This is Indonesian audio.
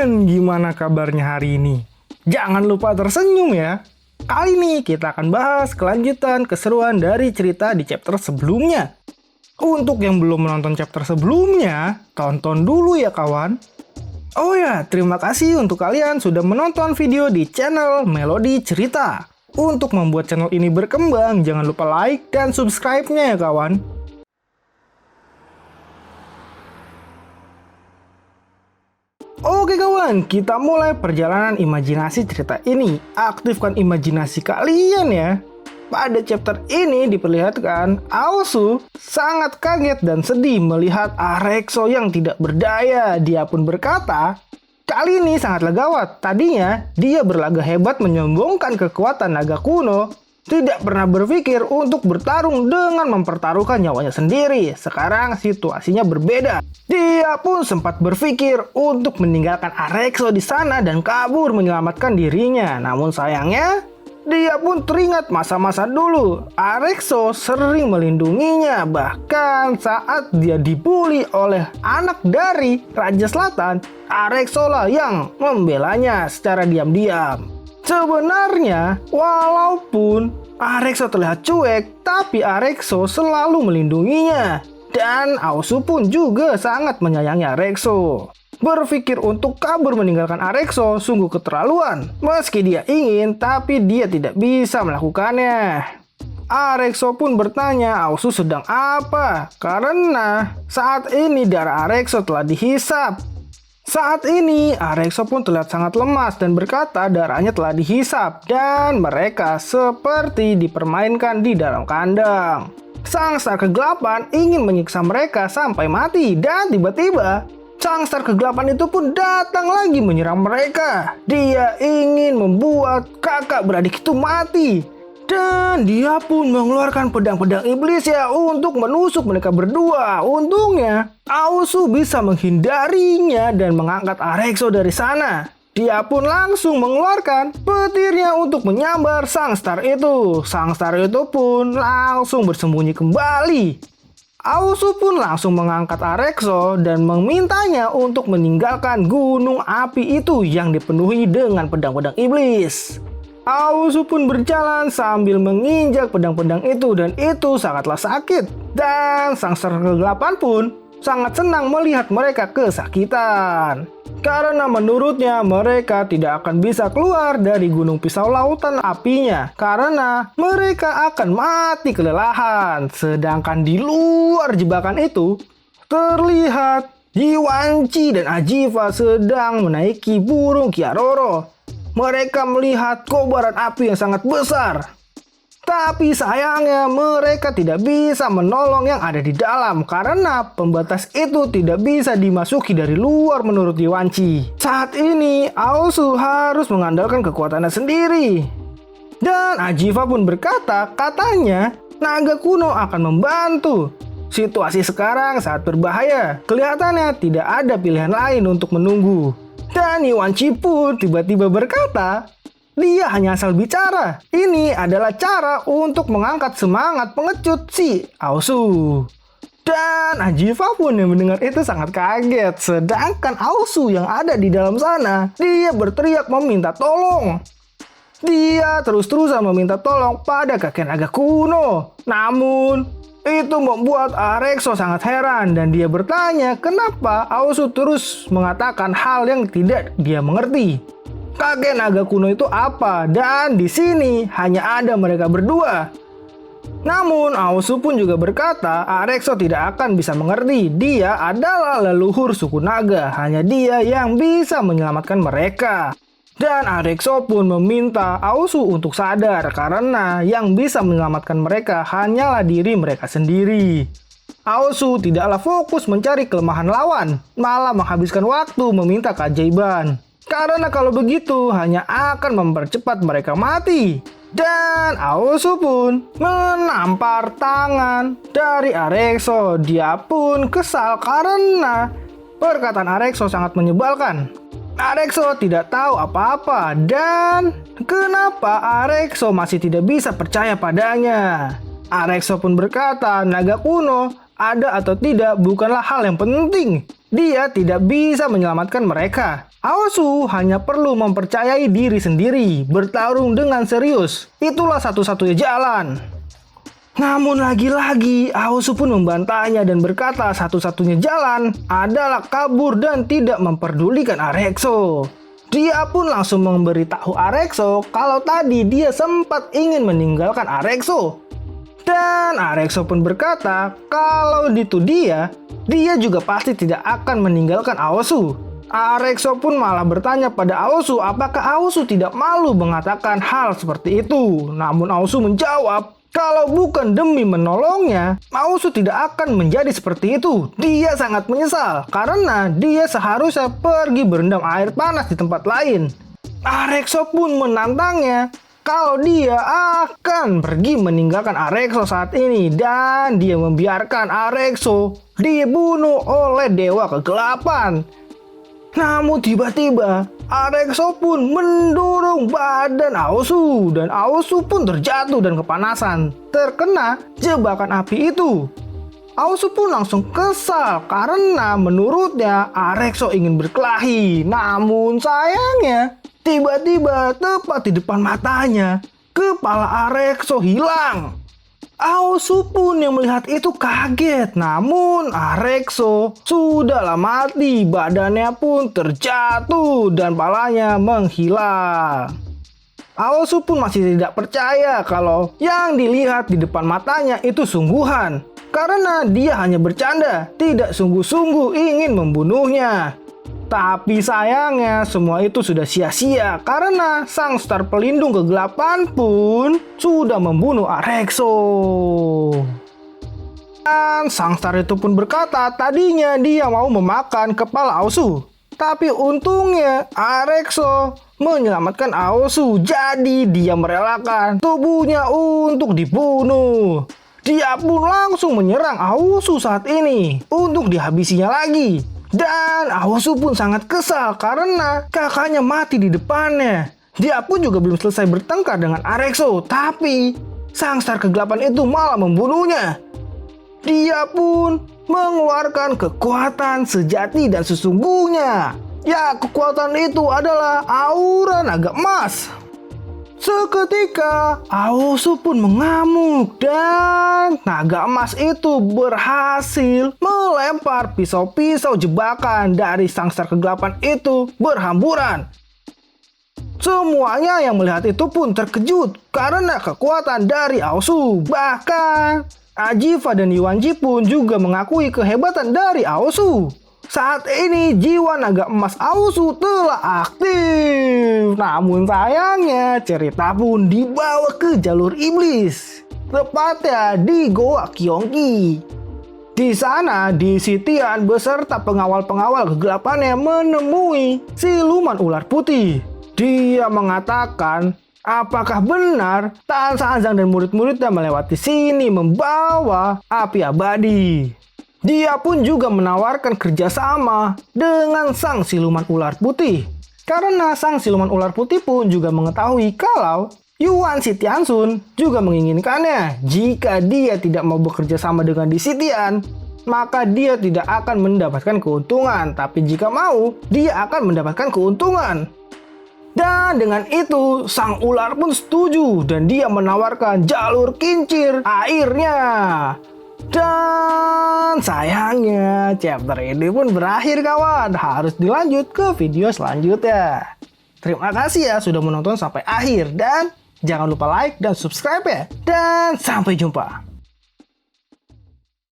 kawan, gimana kabarnya hari ini? Jangan lupa tersenyum ya. Kali ini kita akan bahas kelanjutan keseruan dari cerita di chapter sebelumnya. Untuk yang belum menonton chapter sebelumnya, tonton dulu ya kawan. Oh ya, terima kasih untuk kalian sudah menonton video di channel Melody Cerita. Untuk membuat channel ini berkembang, jangan lupa like dan subscribe-nya ya kawan. Oke kawan, kita mulai perjalanan imajinasi cerita ini. Aktifkan imajinasi kalian ya. Pada chapter ini diperlihatkan Aosu sangat kaget dan sedih melihat Arexo yang tidak berdaya. Dia pun berkata, kali ini sangatlah gawat. Tadinya dia berlaga hebat menyombongkan kekuatan naga kuno. Tidak pernah berpikir untuk bertarung dengan mempertaruhkan nyawanya sendiri. Sekarang situasinya berbeda. Dia pun sempat berpikir untuk meninggalkan Arexo di sana dan kabur menyelamatkan dirinya. Namun sayangnya, dia pun teringat masa-masa dulu. Arexo sering melindunginya. Bahkan saat dia dibully oleh anak dari Raja Selatan, Arexo lah yang membelanya secara diam-diam. Sebenarnya, walaupun Arexo terlihat cuek, tapi Arexo selalu melindunginya. Dan Aosu pun juga sangat menyayangi Arexo. Berpikir untuk kabur meninggalkan Arexo sungguh keterlaluan. Meski dia ingin, tapi dia tidak bisa melakukannya. Arexo pun bertanya Aosu sedang apa, karena saat ini darah Arexo telah dihisap. Saat ini, Arexo pun terlihat sangat lemas dan berkata darahnya telah dihisap dan mereka seperti dipermainkan di dalam kandang. Sangstar kegelapan ingin menyiksa mereka sampai mati dan tiba-tiba Sangstar kegelapan itu pun datang lagi menyerang mereka. Dia ingin membuat kakak beradik itu mati. Dan dia pun mengeluarkan pedang-pedang iblis ya untuk menusuk mereka berdua. Untungnya, Aosu bisa menghindarinya dan mengangkat Arexo dari sana. Dia pun langsung mengeluarkan petirnya untuk menyambar Sangstar itu. Sangstar itu pun langsung bersembunyi kembali. Aosu pun langsung mengangkat Arexo dan memintanya untuk meninggalkan gunung api itu yang dipenuhi dengan pedang-pedang iblis. Aosu pun berjalan sambil menginjak pedang-pedang itu dan itu sangatlah sakit. Dan Sangstar kegelapan pun sangat senang melihat mereka kesakitan. Karena menurutnya mereka tidak akan bisa keluar dari gunung pisau lautan apinya. Karena mereka akan mati kelelahan. Sedangkan di luar jebakan itu terlihat Yiwanci dan Ajiva sedang menaiki burung Kiaroro. Mereka melihat kobaran api yang sangat besar. Tapi sayangnya mereka tidak bisa menolong yang ada di dalam karena pembatas itu tidak bisa dimasuki dari luar menurut Yiwanci. Saat ini Aosu harus mengandalkan kekuatannya sendiri. Dan Ajiva pun berkata katanya naga kuno akan membantu. Situasi sekarang sangat berbahaya. Kelihatannya tidak ada pilihan lain untuk menunggu. Dan Yiwanci pun tiba-tiba berkata, dia hanya asal bicara. Ini adalah cara untuk mengangkat semangat pengecut si Aosu. Dan Ajiva pun yang mendengar itu sangat kaget. Sedangkan Aosu yang ada di dalam sana, dia berteriak meminta tolong. Dia terus-terusan meminta tolong pada kakek naga kuno. Namun itu membuat Arexo sangat heran dan dia bertanya kenapa Aosu terus mengatakan hal yang tidak dia mengerti. Kakek naga kuno itu apa? Dan di sini hanya ada mereka berdua. Namun Aosu pun juga berkata Arexo tidak akan bisa mengerti. Dia adalah leluhur suku naga. Hanya dia yang bisa menyelamatkan mereka. Dan Arexo pun meminta Aosu untuk sadar karena yang bisa menyelamatkan mereka hanyalah diri mereka sendiri. Aosu tidaklah fokus mencari kelemahan lawan, malah menghabiskan waktu meminta keajaiban. Karena kalau begitu hanya akan mempercepat mereka mati. Dan Aosu pun menampar tangan dari Arexo. Dia pun kesal karena perkataan Arexo sangat menyebalkan. Arexo tidak tahu apa-apa dan kenapa Arexo masih tidak bisa percaya padanya. Arexo pun berkata naga kuno ada atau tidak bukanlah hal yang penting. Dia tidak bisa menyelamatkan mereka. Aosu hanya perlu mempercayai diri sendiri, bertarung dengan serius. Itulah satu-satunya jalan. Namun lagi-lagi Aosu pun membantahnya dan berkata satu-satunya jalan adalah kabur dan tidak memperdulikan Arexo. Dia pun langsung memberitahu Arexo kalau tadi dia sempat ingin meninggalkan Arexo. Dan Arexo pun berkata kalau itu dia juga pasti tidak akan meninggalkan Aosu. Arexo pun malah bertanya pada Aosu apakah Aosu tidak malu mengatakan hal seperti itu. Namun Aosu menjawab kalau bukan demi menolongnya, Aosu tidak akan menjadi seperti itu. Dia sangat menyesal karena dia seharusnya pergi berendam air panas di tempat lain. Arexo pun menantangnya kalau dia akan pergi meninggalkan Arexo saat ini dan dia membiarkan Arexo dibunuh oleh Dewa Kegelapan. Namun tiba-tiba Arexo pun mendorong badan Aosu dan Aosu pun terjatuh dan kepanasan terkena jebakan api itu. Aosu pun langsung kesal karena menurutnya Arexo ingin berkelahi. Namun sayangnya tiba-tiba tepat di depan matanya kepala Arexo hilang. Aosu pun yang melihat itu kaget, namun Arexo sudahlah mati, badannya pun terjatuh dan palanya menghilang. Aosu pun masih tidak percaya kalau yang dilihat di depan matanya itu sungguhan, karena dia hanya bercanda, tidak sungguh-sungguh ingin membunuhnya. Tapi sayangnya semua itu sudah sia-sia karena sang star pelindung kegelapan pun sudah membunuh Arexo. Dan sang star itu pun berkata tadinya dia mau memakan kepala Aosu. Tapi untungnya Arexo menyelamatkan Aosu, jadi dia merelakan tubuhnya untuk dibunuh. Dia pun langsung menyerang Aosu saat ini untuk dihabisinya lagi. Dan Aosu pun sangat kesal karena kakaknya mati di depannya. Dia pun juga belum selesai bertengkar dengan Arexo, tapi sang star kegelapan itu malah membunuhnya. Dia pun mengeluarkan kekuatan sejati dan sesungguhnya. Ya, kekuatan itu adalah aura naga emas. Seketika Aosu pun mengamuk dan naga emas itu berhasil melempar pisau-pisau jebakan dari sang star kegelapan itu berhamburan. Semuanya yang melihat itu pun terkejut karena kekuatan dari Aosu. Bahkan Ajiva dan Yuanji pun juga mengakui kehebatan dari Aosu. Saat ini jiwa naga emas Aosu telah aktif. Namun sayangnya cerita pun dibawa ke jalur iblis, tepatnya di Goa Kyongki. Di sana, Di Sitian beserta pengawal-pengawal kegelapannya menemui siluman ular putih. Dia mengatakan apakah benar Tan Sanzang dan murid-muridnya melewati sini membawa api abadi. Dia pun juga menawarkan kerjasama dengan sang siluman ular putih. Karena sang siluman ular putih pun juga mengetahui kalau Yuan Sitiansun juga menginginkannya. Jika dia tidak mau bekerja sama dengan Di Sitian, maka dia tidak akan mendapatkan keuntungan. Tapi jika mau, dia akan mendapatkan keuntungan. Dan dengan itu, sang ular pun setuju dan dia menawarkan jalur kincir airnya. Dan sayangnya chapter ini pun berakhir kawan. Harus dilanjut ke video selanjutnya. Terima kasih ya sudah menonton sampai akhir. Dan jangan lupa like dan subscribe ya. Dan sampai jumpa.